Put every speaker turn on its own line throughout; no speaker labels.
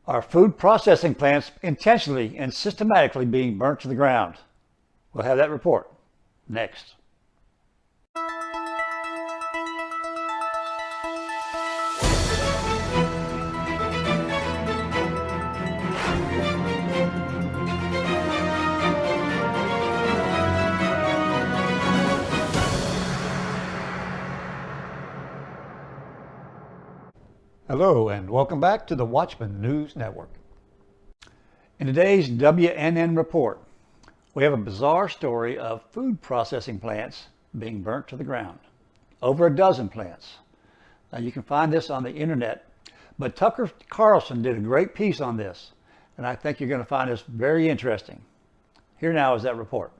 Are food processing plants intentionally and systematically being burnt to the ground? We'll have that report next. Hello and welcome back to the Watchman News Network. In today's WNN report, we have a bizarre story of food processing plants being burnt to the ground. Over a dozen plants. Now you can find this on the internet, but Tucker Carlson did a great piece on this, and I think you're going to find this very interesting. Here now is that report.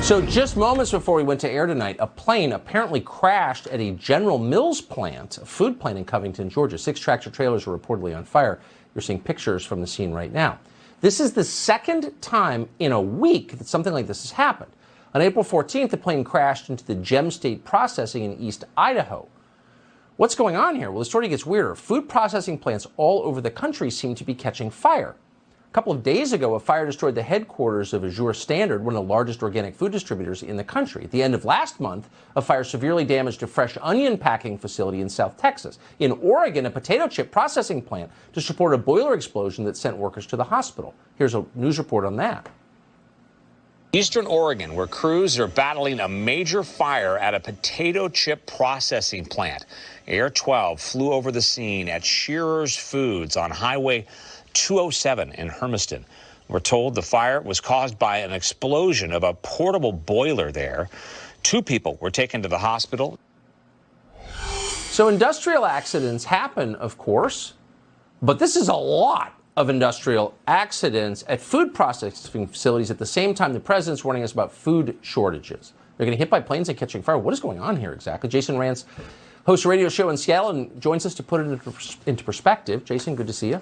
So just moments before we went to air tonight, a plane apparently crashed at a General Mills plant, a food plant in Covington, Georgia. 6 tractor trailers were reportedly on fire. You're seeing pictures from the scene right now. This is the second time in a week that something like this has happened. On April 14th, the plane crashed into the Gem State Processing in East Idaho. What's going on here? Well, the story gets weirder. Food processing plants all over the country seem to be catching fire. A couple of days ago, a fire destroyed the headquarters of Azure Standard, one of the largest organic food distributors in the country. At the end of last month, a fire severely damaged a fresh onion packing facility in South Texas. In Oregon, a potato chip processing plant just reported a boiler explosion that sent workers to the hospital. Here's a news report on that.
Eastern Oregon, where crews are battling a major fire at a potato chip processing plant. Air 12 flew over the scene at Shearer's Foods on Highway 207 in Hermiston. We're told the fire was caused by an explosion of a portable boiler there. 2 people were taken to the hospital.
So industrial accidents happen, of course, but this is a lot of industrial accidents at food processing facilities at the same time the president's warning us about food shortages. They're getting hit by planes and catching fire. What is going on here exactly? Jason Rantz hosts a radio show in Seattle and joins us to put it into perspective. Jason, good to see you.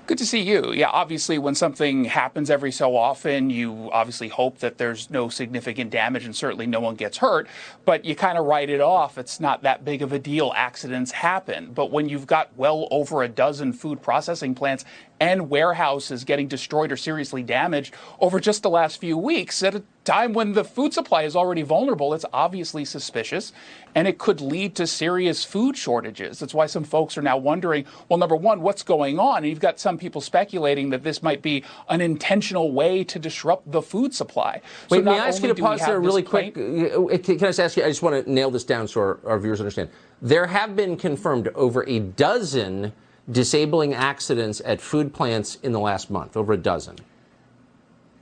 Good to see you. Yeah, obviously, when something happens every so often, you obviously hope that there's no significant damage and certainly no one gets hurt, but you kind of write it off. It's not that big of a deal. Accidents happen. But when you've got well over a dozen food processing plants and warehouses getting destroyed or seriously damaged over just the last few weeks, at a time when the food supply is already vulnerable, it's obviously suspicious, and it could lead to serious food shortages. That's why some folks are now wondering, well, number one, what's going on? And you've got some people speculating that this might be an intentional way to disrupt the food supply.
Wait, may I ask you to pause there really quick? Can I just ask you, I just want to nail this down so our viewers understand. There have been confirmed over a dozen disabling accidents at food plants in the last month, over a dozen.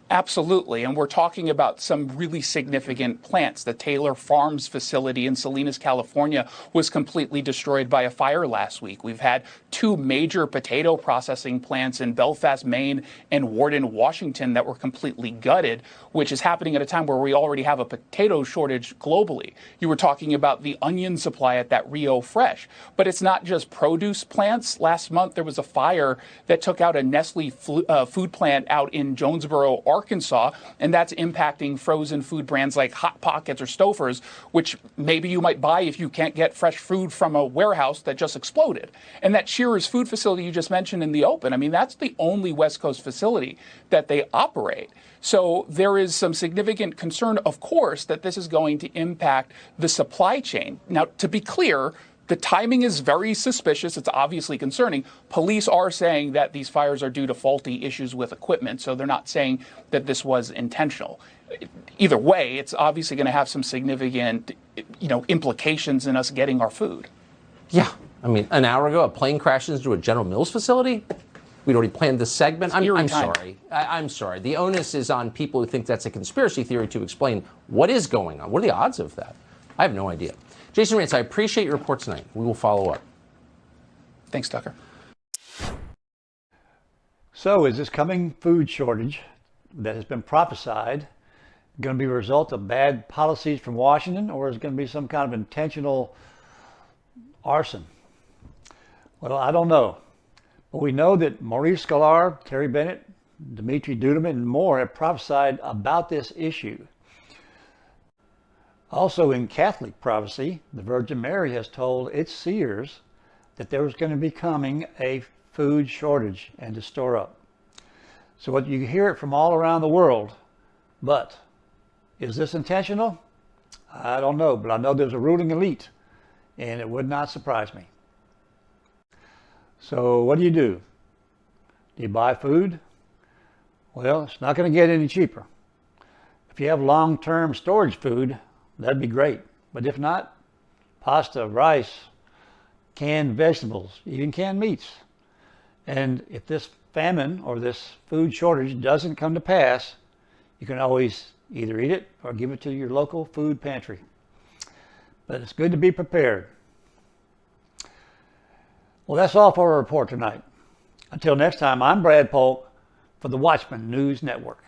Absolutely. And we're talking about some really significant plants. The Taylor Farms facility in Salinas, California was completely destroyed by a fire last week. We've had 2 major potato processing plants in Belfast, Maine and Warden, Washington that were completely gutted, which is happening at a time where we already have a potato shortage globally. You were talking about the onion supply at that Rio Fresh, but it's not just produce plants. Last month, there was a fire that took out a Nestle food plant out in Jonesboro, Arkansas, and that's impacting frozen food brands like Hot Pockets or Stouffer's, which maybe you might buy if you can't get fresh food from a warehouse that just exploded. And that Shearer's food facility you just mentioned in the open, I mean, that's the only West Coast facility that they operate. So there is some significant concern, of course, that this is going to impact the supply chain. Now, to be clear, the timing is very suspicious. It's obviously concerning. Police are saying that these fires are due to faulty issues with equipment, so they're not saying that this was intentional. Either way, it's obviously going to have some significant, implications in us getting our food.
Yeah. I mean, an hour ago, a plane crashed into a General Mills facility. We'd already planned this segment. I'm sorry. I'm sorry. The onus is on people who think that's a conspiracy theory to explain what is going on. What are the odds of that? I have no idea. Jason Rantz, I appreciate your report tonight. We will follow up.
Thanks, Tucker.
So is this coming food shortage that has been prophesied going to be a result of bad policies from Washington, or is it going to be some kind of intentional arson? Well, I don't know. But we know that Maurice Sklar, Terry Bennett, Dimitri Duduman, and more have prophesied about this issue. Also in Catholic prophecy, the Virgin Mary has told its seers that there was going to be coming a food shortage and to store up. So what you hear it from all around the world, but is this intentional? I don't know, but I know there's a ruling elite, and it would not surprise me. So what do? Do you buy food? Well, it's not going to get any cheaper. If you have long-term storage food, that'd be great. But if not, pasta, rice, canned vegetables, even canned meats. And if this famine or this food shortage doesn't come to pass, you can always either eat it or give it to your local food pantry. But it's good to be prepared. Well, that's all for our report tonight. Until next time, I'm Brad Polk for the Watchman News Network.